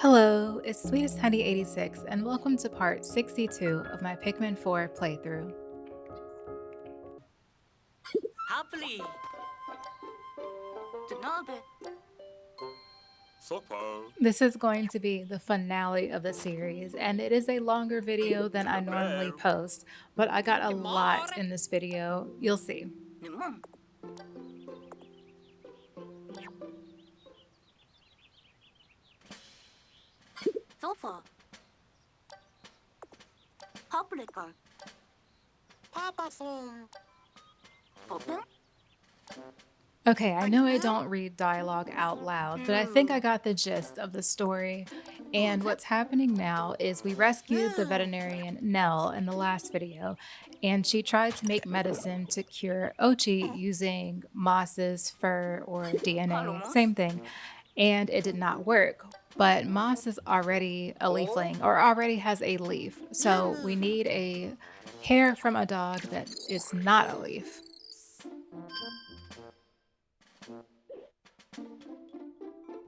Hello, it's Sweetest Honey 86, and welcome to part 62 of my Pikmin 4 playthrough. Happily. Tanabe. Sopo. This is going to be the finale of the series, and it is a longer video than I normally post, but I got a lot in this video. You'll see. Nimum. Sofa. Publica. Papa phone. Open. Okay, I know I don't read dialogue out loud, but I think I got the gist of the story. And what's happening now is we rescued the veterinarian Nell in the last video, and she tried to make medicine to cure Ochi using Moss's fur or DNA, same thing, and it did not work. But Moss is already a leafling or already has a leaf, so we need a hair from a dog that is not a leaf.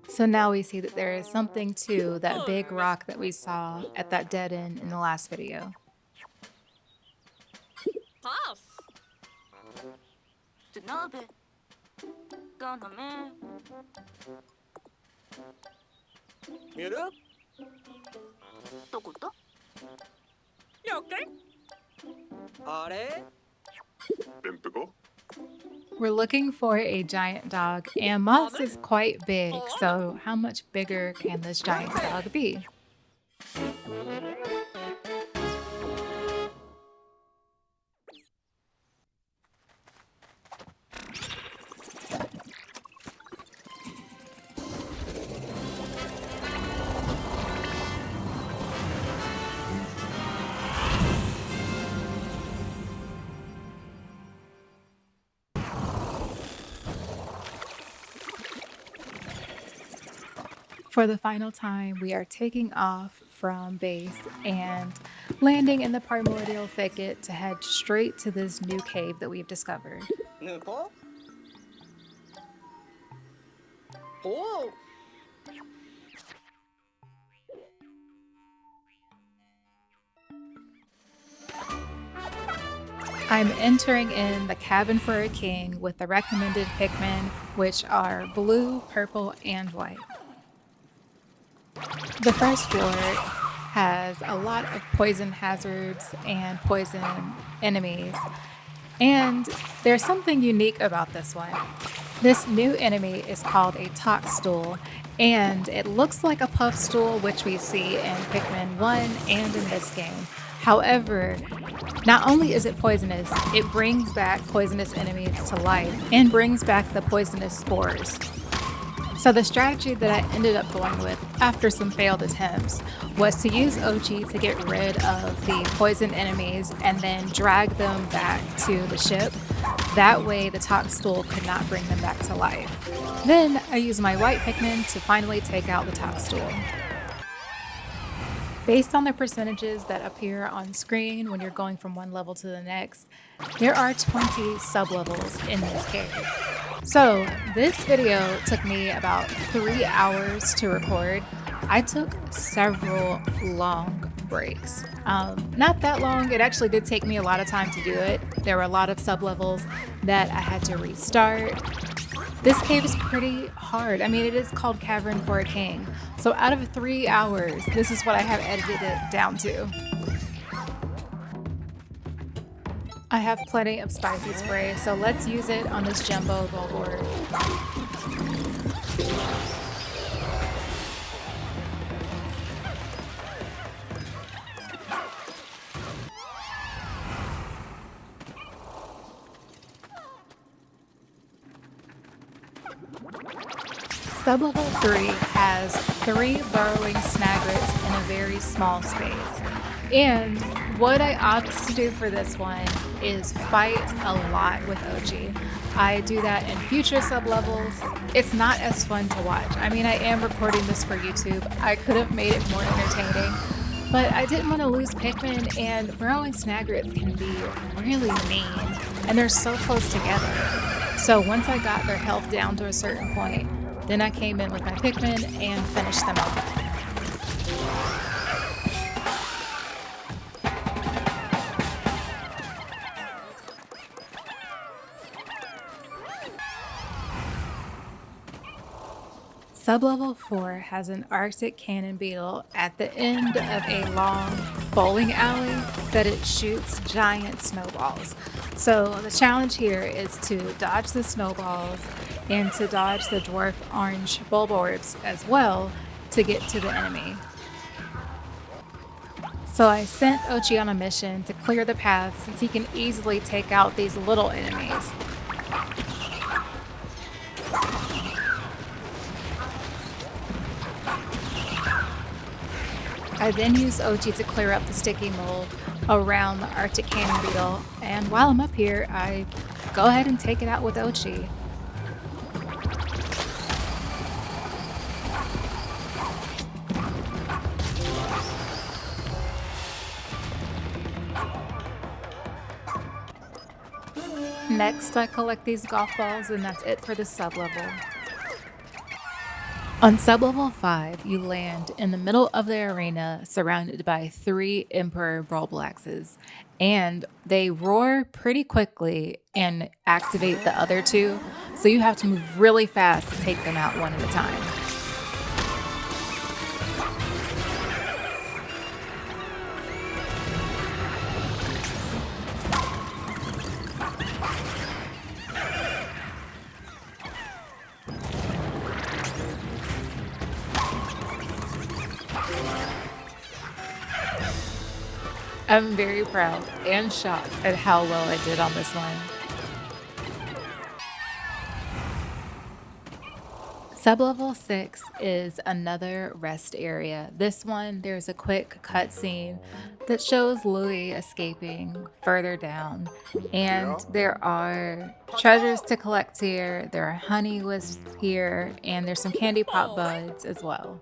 So now we see that there is something to that big rock that we saw at that dead end in the last video. Puff. Tanabe. Ganame. Mira? Tokuto. Okay. Are? Bimpigo. We're looking for a giant dog, and Moss is quite big, so how much bigger can this giant dog be? For the final time, we are taking off from base and landing in the primordial thicket to head straight to this new cave that we've discovered. Nupo? Oh! I'm entering in the cabin for a king with the recommended Pikmin, which are blue, purple, and white. The first floor has a lot of poison hazards and poison enemies, and there's something unique about this one. This new enemy is called a Toxstool, and it looks like a puff stool, which we see in Pikmin 1 and in this game. However, not only is it poisonous, it brings back poisonous enemies to life and brings back the poisonous spores. So the strategy that I ended up going with after some failed attempts was to use Ochi to get rid of the poison enemies and then drag them back to the ship. That way the Toxstool could not bring them back to life. Then I used my white Pikmin to finally take out the Toxstool. Based on the percentages that appear on screen when you're going from one level to the next, there are 20 sublevels in this cave. So this video took me about 3 hours to record. I took several long breaks. Not that long, it actually did take me a lot of time to do it. There were a lot of sublevels that I had to restart. This cave is pretty hard. I mean, it is called Cavern for a King. So out of 3 hours, this is what I have edited it down to. I have plenty of spicy spray, so let's use it on this jumbo billboard. Sublevel 3 has 3 burrowing snagrets in a very small space. And what I opt to do for this one is fight a lot with Ochi. I do that in future sublevels. It's not as fun to watch. I mean, I am recording this for YouTube. I could have made it more entertaining, but I didn't want to lose Pikmin, and burrowing snagrets can be really mean, and they're so close together. So once I got their health down to a certain point, then I came in with my Pikmin and finished them off. Sublevel 4 has an Arctic cannon beetle at the end of a long bowling alley that it shoots giant snowballs. So the challenge here is to dodge the snowballs and to dodge the dwarf orange bulb orbs as well to get to the enemy. So I sent Ochi on a mission to clear the path since he can easily take out these little enemies. I then use Ochi to clear up the sticky mold around the Arctic cannon beetle, and while I'm up here, I go ahead and take it out with Ochi. Next, I collect these golf balls, and that's it for the sublevel. On sublevel 5, you land in the middle of the arena surrounded by 3 Emperor Bulblaxes, and they roar pretty quickly and activate the other 2, so you have to move really fast to take them out one at a time. I'm very proud and shocked at how well I did on this one. Sublevel 6 is another rest area. This one, there's a quick cutscene that shows Louis escaping further down. And there are treasures to collect here, there are honey wisps here, and there's some candy pop buds as well.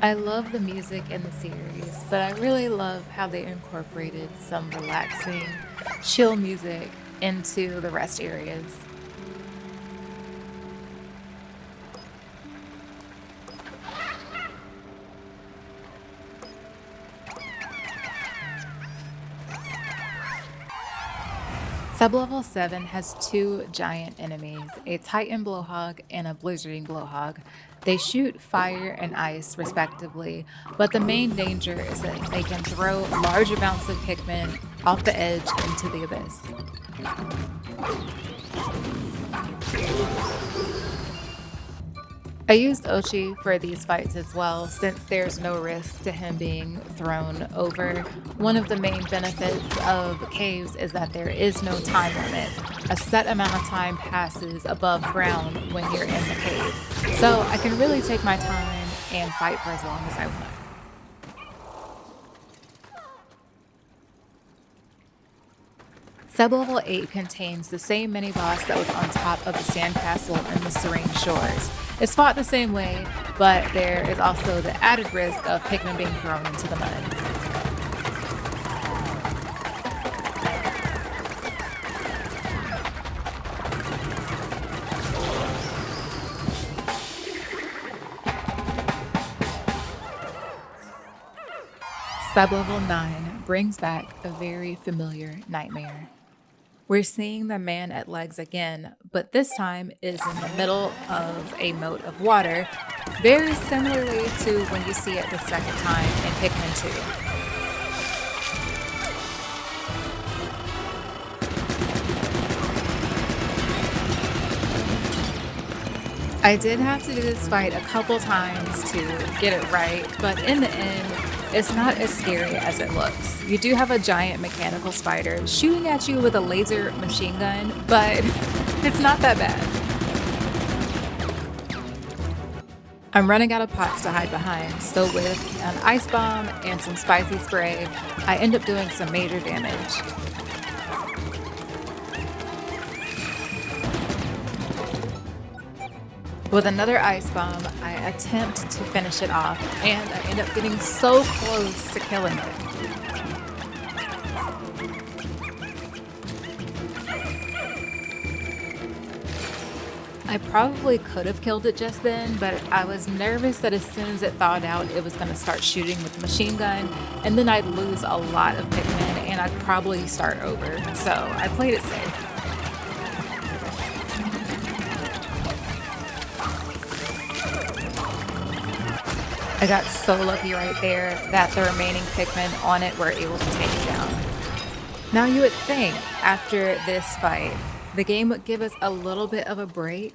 I love the music in the series, but I really love how they incorporated some relaxing, chill music into the rest areas. Sublevel 7 has 2 giant enemies, a Titan Blowhog and a Blizzarding Blowhog. They shoot fire and ice respectively, but the main danger is that they can throw large amounts of Pikmin off the edge into the abyss. I used Ochi for these fights as well, since there's no risk to him being thrown over. One of the main benefits of caves is that there is no time limit. A set amount of time passes above ground when you're in the cave. So I can really take my time and fight for as long as I want. Sublevel 8 contains the same mini-boss that was on top of the sandcastle in the Serene Shores. It's fought the same way, but there is also the added risk of Pikmin being thrown into the mud. Sublevel 9 brings back a very familiar nightmare. We're seeing the man at legs again, but this time is in the middle of a moat of water, very similarly to when you see it the second time in Pikmin 2. I did have to do this fight a couple times to get it right, but in the end, it's not as scary as it looks. You do have a giant mechanical spider shooting at you with a laser machine gun, but it's not that bad. I'm running out of pots to hide behind, so with an ice bomb and some spicy spray, I end up doing some major damage. With another ice bomb, I attempt to finish it off, and I end up getting so close to killing it. I probably could have killed it just then, but I was nervous that as soon as it thawed out, it was going to start shooting with the machine gun, and then I'd lose a lot of Pikmin and I'd probably start over. So I played it safe. I got so lucky right there that the remaining Pikmin on it were able to take it down. Now you would think after this fight, the game would give us a little bit of a break.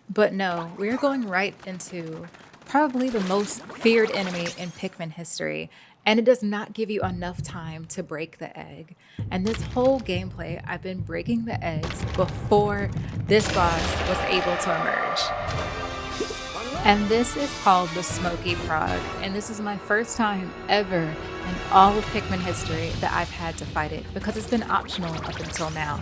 But no, we're going right into probably the most feared enemy in Pikmin history, and it does not give you enough time to break the egg. And this whole gameplay, I've been breaking the eggs before this boss was able to emerge. And this is called the Smoky Frog, and this is my first time ever in all of Pikmin history that I've had to fight it because it's been optional up until now.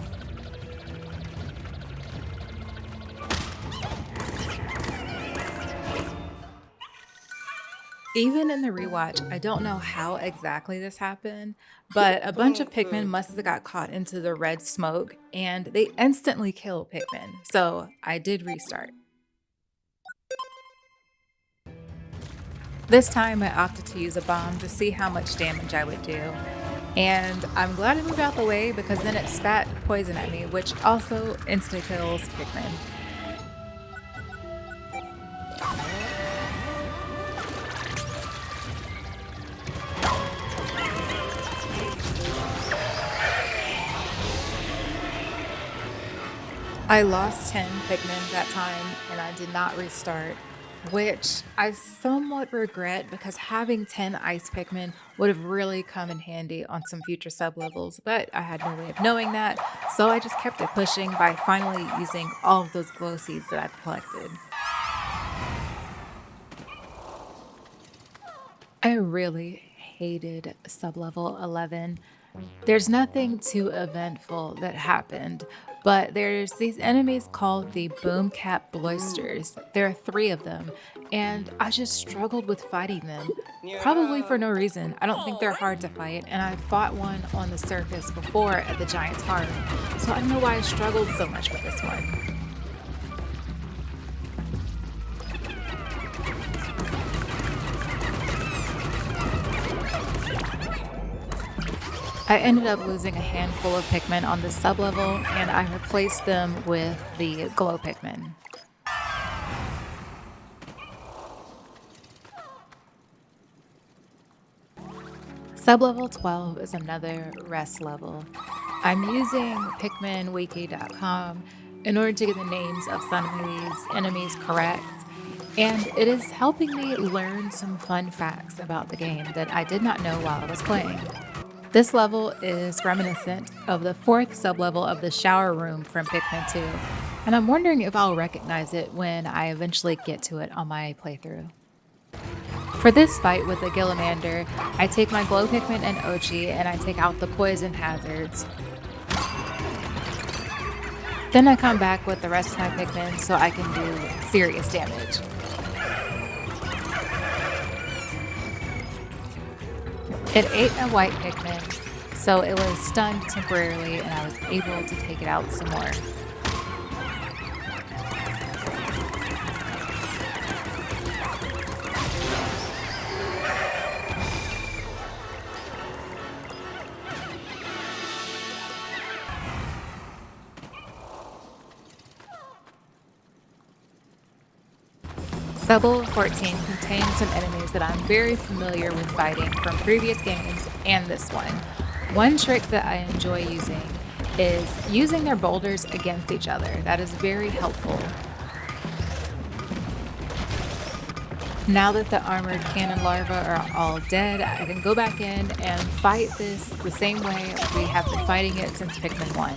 Even in the rewatch, I don't know how exactly this happened, but a bunch of Pikmin must have got caught into the red smoke and they instantly kill Pikmin, so I did restart. This time I opted to use a bomb to see how much damage I would do. And I'm glad I moved out the way because then it spat poison at me, which also insta-kills Pikmin. I lost 10 Pikmin that time and I did not restart, which I somewhat regret because having 10 ice Pikmin would have really come in handy on some future sublevels, but I had no way of knowing that, so I just kept it pushing by finally using all of those glow seeds that I've collected. I really hated sublevel 11. There's nothing too eventful that happened, but there's these enemies called the Boomcat Bloisters. There are 3 of them, and I just struggled with fighting them. Probably for no reason. I don't think they're hard to fight, and I fought one on the surface before at the Giant's Heart, so I don't know why I struggled so much with this one. I ended up losing a handful of Pikmin on the sublevel, and I replaced them with the glow Pikmin. Sublevel 12 is another rest level. I'm using PikminWiki.com in order to get the names of some of these enemies correct, and it is helping me learn some fun facts about the game that I did not know while I was playing. This level is reminiscent of the 4th sublevel of the shower room from Pikmin 2, and I'm wondering if I'll recognize it when I eventually get to it on my playthrough. For this fight with the Gillamander, I take my glow Pikmin and Ochi and I take out the poison hazards. Then I come back with the rest of my Pikmin so I can do serious damage. It ate a white Pikmin, so it was stunned temporarily and I was able to take it out some more. Sublevel 14 contains some enemies that I'm very familiar with fighting from previous games and this one. One trick that I enjoy using is using their boulders against each other. That is very helpful. Now that the armored cannon larvae are all dead, I can go back in and fight this the same way we have been fighting it since Pikmin 1.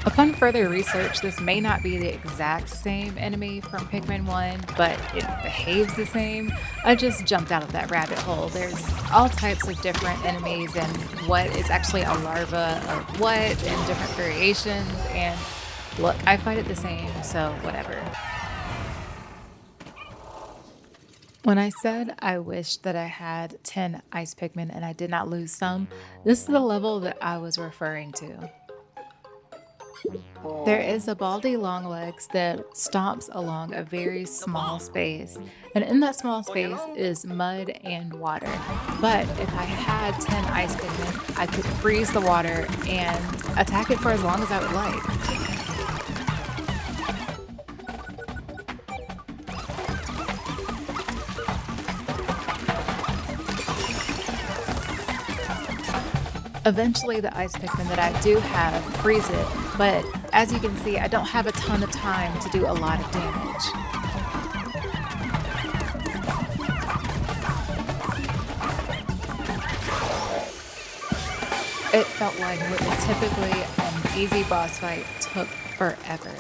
Upon further research, this may not be the exact same enemy from Pikmin 1, but it behaves the same. I just jumped out of that rabbit hole. There's all types of different enemies and what is actually a larva of what and different variations, and look, I fight it the same, so whatever. When I said I wished that I had 10 ice Pikmin and I did not lose some, this is the level that I was referring to. There is a baldy longlegs that stomps along a very small space, and in that small space is mud and water. But if I had 10 ice pigmen, I could freeze the water and attack it for as long as I would like. Eventually, the ice Pikmin that I do have freeze it, but as you can see, I don't have a ton of time to do a lot of damage. It felt like what was typically an easy boss fight took forever.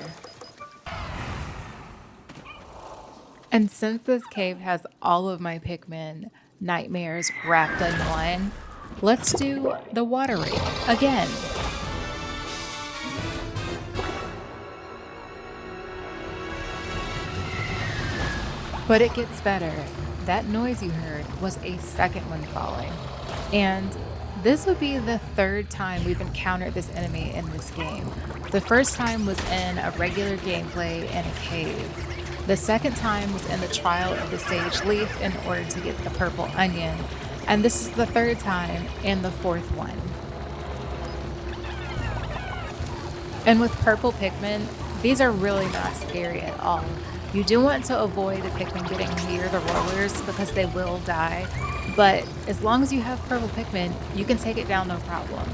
And since this cave has all of my Pikmin nightmares wrapped in one, let's do the water raid again. But it gets better. That noise you heard was a second one falling. And this would be the third time we've encountered this enemy in this game. The first time was in a regular gameplay in a cave. The second time was in the trial of the sage leaf in order to get the purple onion. And this is the third time and the fourth one. And with purple Pikmin, these are really not scary at all. You do want to avoid the Pikmin getting near the rollers because they will die, but as long as you have purple Pikmin, you can take it down no problem.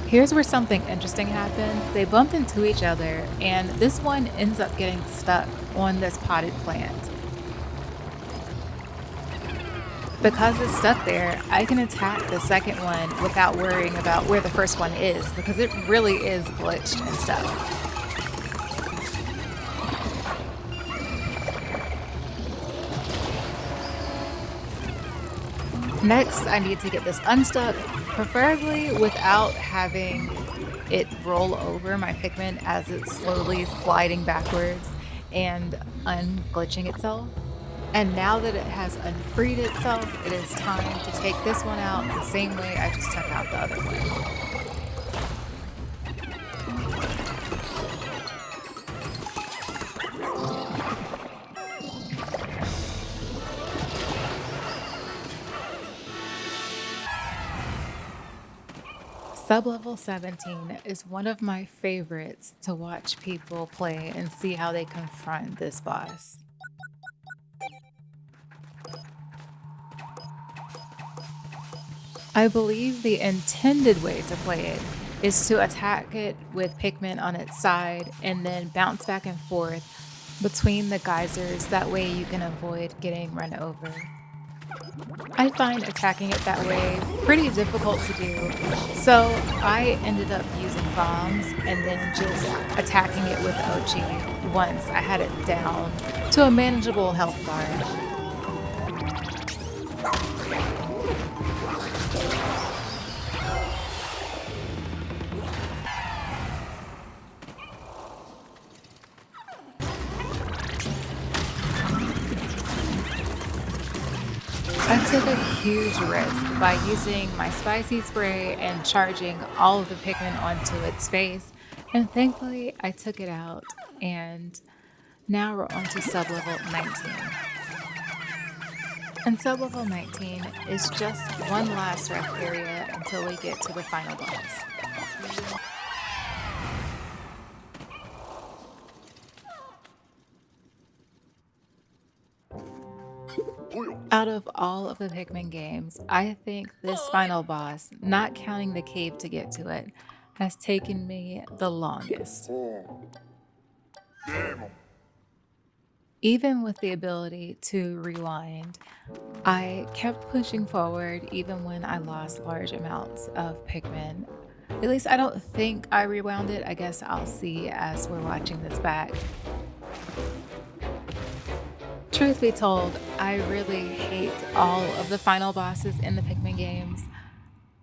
Here's where something interesting happened. They bump into each other, and this one ends up getting stuck on this potted plant. Because it's stuck there, I can attack the second one without worrying about where the first one is, because it really is glitched and stuff. Next, I need to get this unstuck, preferably without having it roll over my Pikmin as it's slowly sliding backwards and unglitching itself. And now that it has unfreed itself, it is time to take this one out the same way I just took out the other one. Sublevel 17 is one of my favorites to watch people play and see how they confront this boss. I believe the intended way to play it is to attack it with Pikmin on its side and then bounce back and forth between the geysers. That way you can avoid getting run over. I find attacking it that way pretty difficult to do, so I ended up using bombs and then just attacking it with OG once I had it down to a manageable health bar. I took a huge risk by using my spicy spray and charging all of the Pikmin onto its face, and thankfully I took it out, and now we're on to sublevel 19. And sublevel 19 is just one last rough area until we get to the final boss. Out of all of the Pikmin games, I think this final boss, not counting the cave to get to it, has taken me the longest. Even with the ability to rewind, I kept pushing forward even when I lost large amounts of Pikmin. At least I don't think I rewound it. I guess I'll see as we're watching this back. Truth be told, I really hate all of the final bosses in the Pikmin games.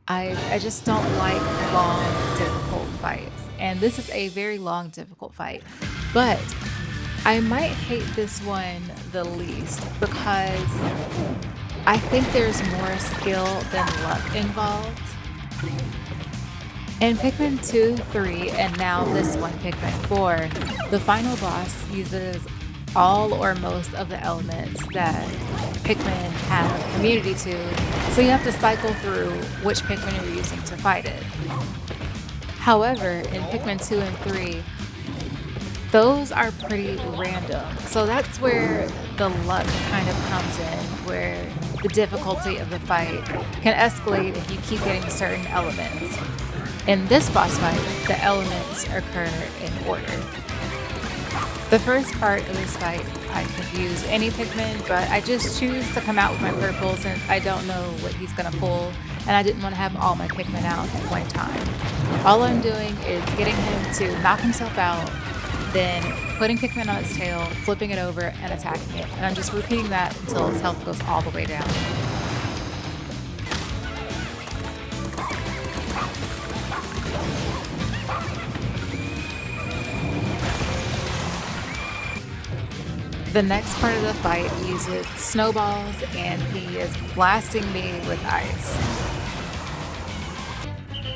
I just don't like long, difficult fights. And this is a very long, difficult fight. But I might hate this one the least because I think there's more skill than luck involved. In Pikmin 2, 3, and now this one, Pikmin 4, the final boss uses all or most of the elements that Pikmin have immunity to, so you have to cycle through which Pikmin you're using to fight it. However, in Pikmin 2 and 3, those are pretty random, so that's where the luck kind of comes in, where the difficulty of the fight can escalate if you keep getting certain elements. In this boss fight, the elements occur in order. The first part of this fight, I could use any Pikmin, but I just choose to come out with my purple since I don't know what he's gonna pull, and I didn't want to have all my Pikmin out at one time. All I'm doing is getting him to knock himself out, then putting Pikmin on its tail, flipping it over, and attacking it. And I'm just repeating that until its health goes all the way down. The next part of the fight uses snowballs, and he is blasting me with ice.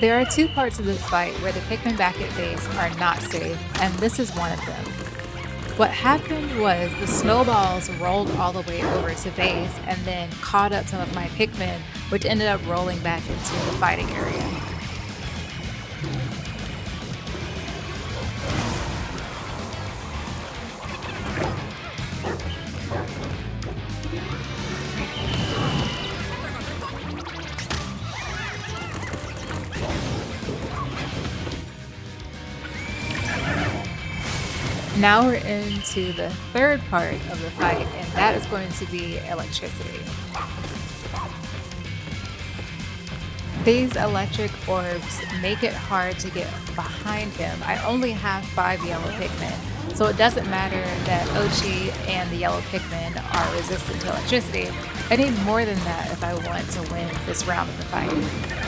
There are two parts of this fight where the Pikmin back at base are not safe, and this is one of them. What happened was the snowballs rolled all the way over to base and then caught up some of my Pikmin, which ended up rolling back into the fighting area. Now we're into the third part of the fight, and that is going to be electricity. These electric orbs make it hard to get behind him. I only have 5 yellow Pikmin, so it doesn't matter that Ochi and the yellow Pikmin are resistant to electricity. I need more than that if I want to win this round of the fight.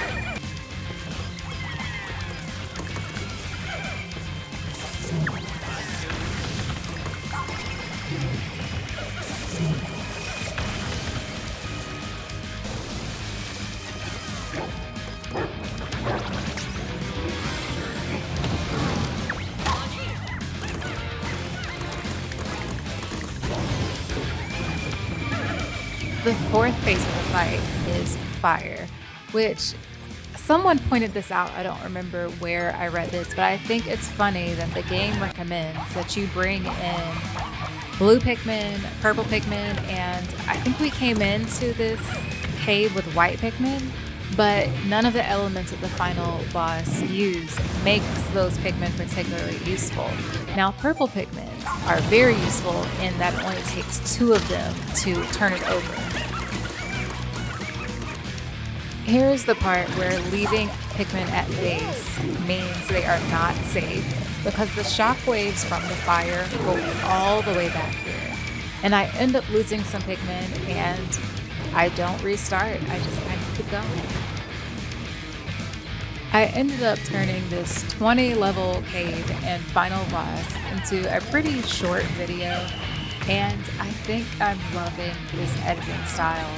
The fourth phase of the fight is fire, which someone pointed this out. I don't remember where I read this, but I think it's funny that the game recommends that you bring in blue Pikmin, purple Pikmin, and I think we came into this cave with white Pikmin, but none of the elements that the final boss use makes those Pikmin particularly useful. Now, purple Pikmin are very useful in that it only takes 2 of them to turn it over. Here's the part where leaving Pikmin at base means they are not safe because the shockwaves from the fire go all the way back here. And I end up losing some Pikmin and I don't restart, I just kind of keep going. I ended up turning this 20 level cave and final boss into a pretty short video, and I think I'm loving this editing style.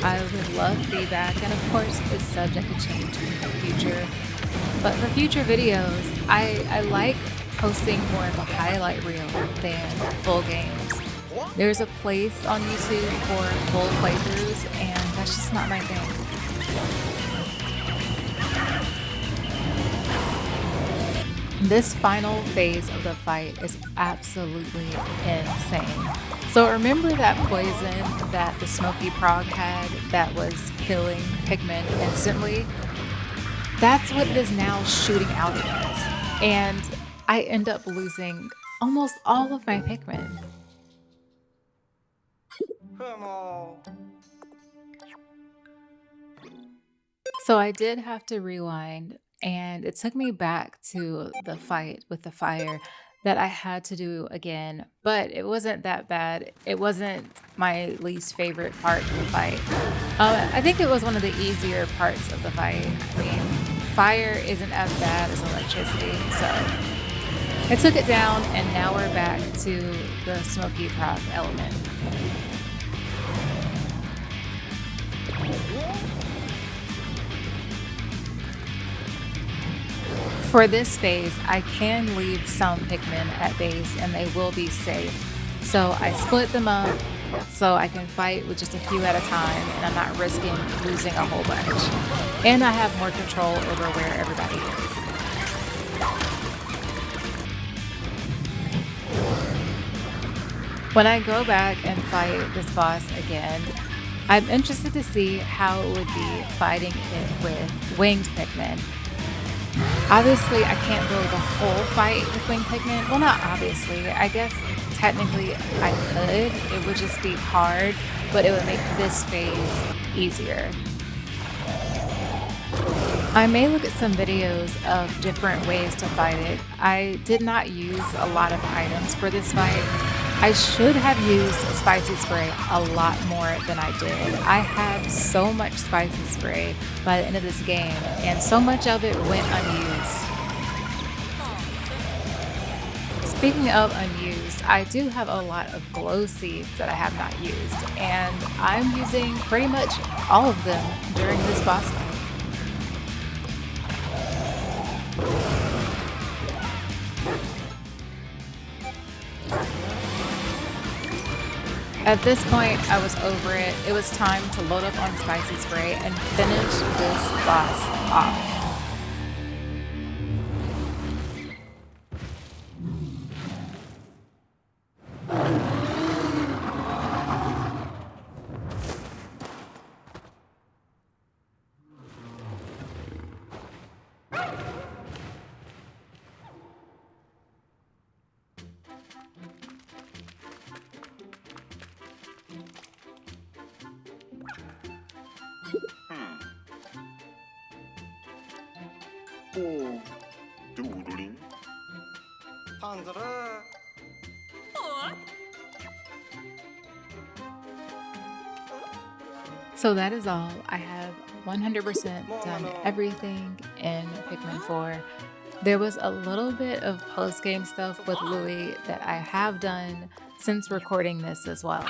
I would love feedback, and of course it's subject to change in the future. But for future videos, I like posting more of a highlight reel than full games. There's a place on YouTube for full playthroughs, and that's just not my thing. This final phase of the fight is absolutely insane. So remember that poison that the Smoky Prog had that was killing Pikmin instantly? That's what it is now shooting out at us. And I end up losing almost all of my Pikmin. So I did have to rewind, and it took me back to the fight with the fire that I had to do again, but it wasn't that bad. It wasn't my least favorite part of the fight. I think it was one of the easier parts of the fight. I mean, fire isn't as bad as electricity, so I took it down, and now we're back to the Smoky Prog element. For this phase, I can leave some Pikmin at base and they will be safe. So I split them up so I can fight with just a few at a time and I'm not risking losing a whole bunch. And I have more control over where everybody is. When I go back and fight this boss again, I'm interested to see how it would be fighting it with winged Pikmin. Obviously, I can't go the whole fight with winged Pikmin. Well, not obviously. I guess technically I could. It would just be hard, but it would make this phase easier. I may look at some videos of different ways to fight it. I did not use a lot of items for this fight. I should have used spicy spray a lot more than I did. I had so much spicy spray by the end of this game, and so much of it went unused. Speaking of unused, I do have a lot of glow seeds that I have not used, and I'm using pretty much all of them during this boss fight. At this point, I was over it. It was time to load up on spicy spray and finish this boss off. 오, 누구린? 판들아. So that is all. I have 100% done everything in Pikmin 4. There was a little bit of post-game stuff with Louis that I have done since recording this as well.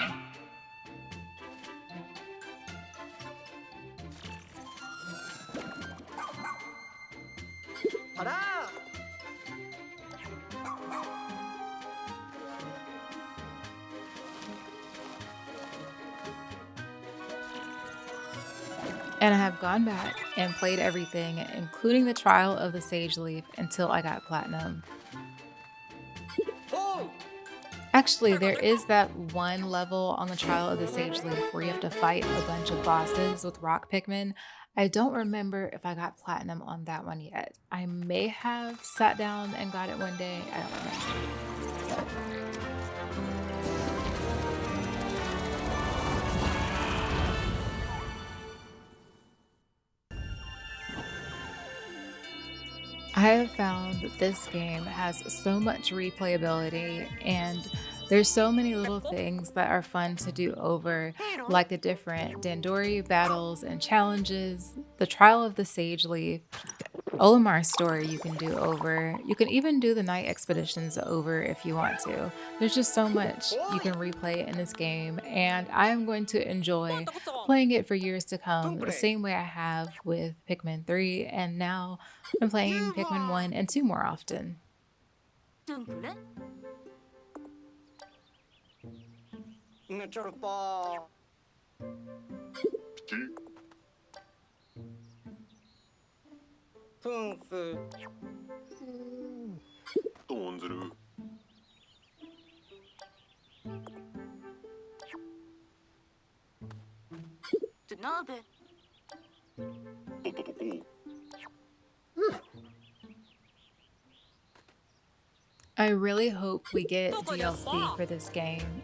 봐라. And I have gone back and played everything, including the Trial of the Sage Leaf, until I got Platinum. 오, Actually, there is that one level on the Trial of the Sage Leaf where you have to fight a bunch of bosses with rock Pikmin. I don't remember if I got Platinum on that one yet. I may have sat down and got it one day. I don't remember. I have found that this game has so much replayability and there's so many little things that are fun to do over, like the different Dandori battles and challenges, the Trial of the Sage Leaf, Olimar's story you can do over. You can even do the night expeditions over if you want to. There's just so much you can replay in this game, and I am going to enjoy playing it for years to come, the same way I have with Pikmin 3, and now I'm playing Pikmin 1 and 2 more often. 둥글레? 네, 저를 봐. 퉁스. 또 온즈루. 드나베. 또또또고. I really hope we get DLC for this game.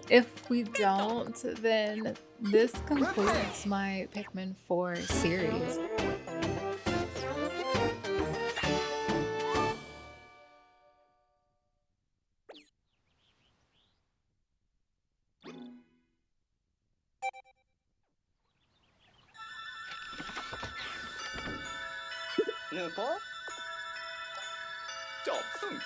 If we don't, then this concludes my Pikmin 4 series. 누구? 접승.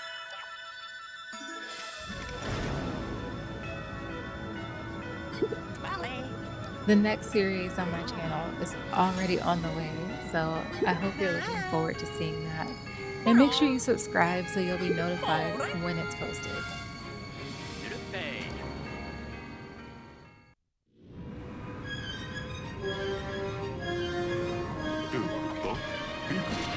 The next series on my channel is already on the way, so I hope you're looking forward to seeing that. And make sure you subscribe so you'll be notified when it's posted. ゆるっぺい。ではピクミン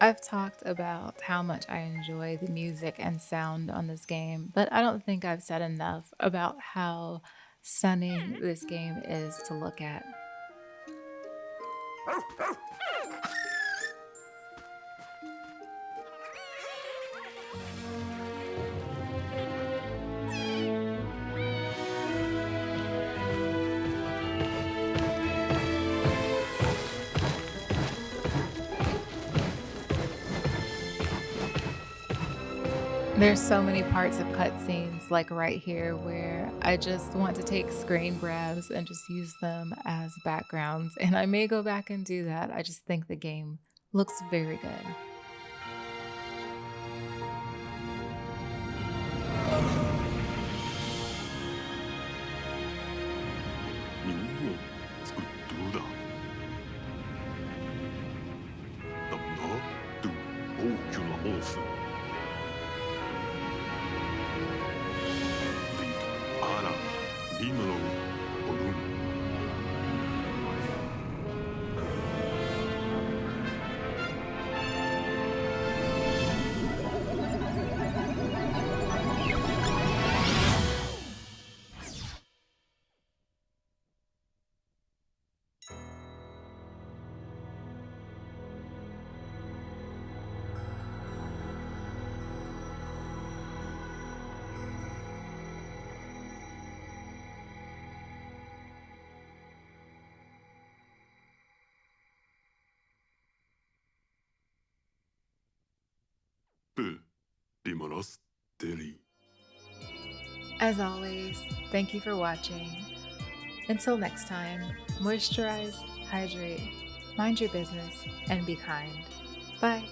I've talked about how much I enjoy the music and sound on this game, but I don't think I've said enough about how stunning this game is to look at. There's so many parts of cutscenes, like right here, where I just want to take screen grabs and just use them as backgrounds. And I may go back and do that. I just think the game looks very good. 日本作っどうだなんだと大きなホースであらリムのボルン Limonous Deli. As always, thank you for watching. Until next time, moisturize, hydrate, mind your business, and be kind. Bye.